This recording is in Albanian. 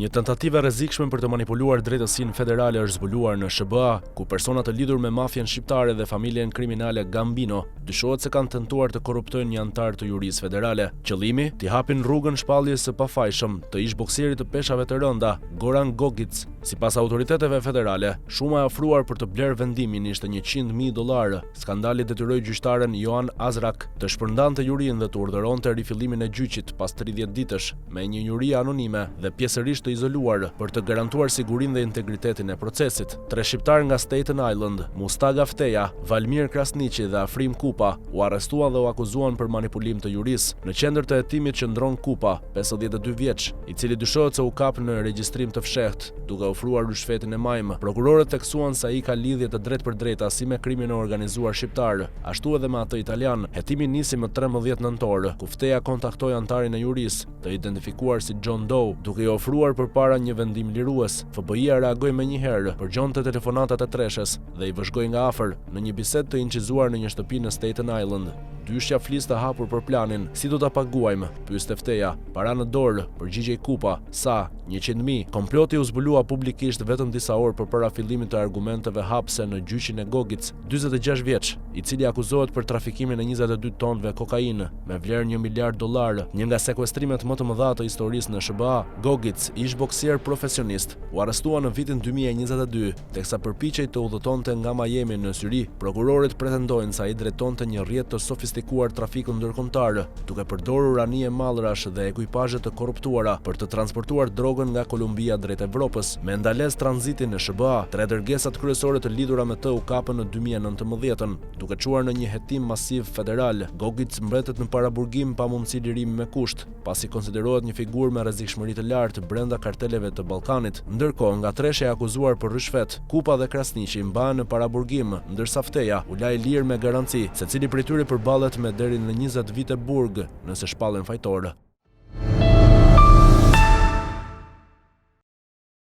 Një tentativë e rrezikshme për të manipuluar drejtësinë federale është zbuluar në SBA, ku persona të lidhur me mafjen shqiptare dhe familjen kriminale Gambino dyshohet se kanë tentuar të korruptojnë një antar të jurisë federale. Qëllimi, t'i hapin rrugën shpalljes së pafajshëm të ish-bokserit të peshave të rënda, Goran Gogic. Sipas autoriteteve federale, shuma e ofruar për të blerë vendimin ishte $100.000. Skandali detyroi gjyqtaren Joan Azrak të shpërndante jurinë dhe të urdhëronte rifillimin e gjyqit pas 30 ditësh me një juri anonime dhe pjesërisht të izoluar për të garantuar sigurinë dhe integritetin e procesit. 3 shqiptar nga Staten Island, Mustaga Fteja, Valmir Krasniqi dhe Afrim Kupa, u arrestuan dhe u akuzuan për manipulim të jurisë. Në qendër të hetimit qëndron Kupa, 52 vjeç, i cili dyshohet se u kap në regjistrim të fshehtë, duke ofruar rishfetin e majmë. Prokurorët theksuan se ai ka lidhje të drejtpërdrejta si me krimin e organizuar shqiptar, ashtu edhe me atë italian. Hetimi nisi më 13 nëntor, ku Fteja kontaktoi antarin e jurisë, të identifikuar si John Doe, duke i ofruar përpara një vendim lirues. FBI-a reagoi menjëherë, përgjonte telefonatat e treshes dhe i vëzhgoi nga afër në një bisedë të incizuar në një shtëpi në Staten Island. Dyshja fliste hapur për planin, si do ta paguajmë, pyeste Fteja. Para në dorë, përgjigjej Kupa, sa? 100.000. Komploti u zbulua publikisht vetëm disa orë përpara fillimit të argumenteve hapse në gjyqin e Gogic, 46 vjeç, i cili akuzohet për trafikimin e 22 tonëve kokainë me vlerë $1 miliard. Një nga sekuestrimet më të mëdha të historisë në SBA, Gogic, ish-bokser profesionist, u arrestua në vitin 2022, teksa përpiqej të udhëtonte nga Miami në Syri. Prokurorët pretendojnë se ai drejtonte një rrjet të sofistikuar trafiku ndërkombëtar, duke përdorur anije mallrash dhe ekuipazhe të korruptuara për të transportuar drogën nga Kolumbia drejt Evropës. Me ndalesë tranzitin në SBA, 3 dërgesat kryesore të lidhura me të u kapën në 2019, duke çuar në një hetim masiv federal. Gogic mbretet në paraburgim pa mundësi lirimi me kusht, pasi konsiderohet një figurë me rrezikshmëri të lartë brenda karteleve të Ballkanit. Ndërkohë, nga treshja e akuzuar për rishfet, Kupa dhe Krasniqi mbahen në paraburgim, ndërsa Fteja u la i lirë me garanci, secili prej tyre përballet me deri në 20 vite burg nëse shpallen fajtor.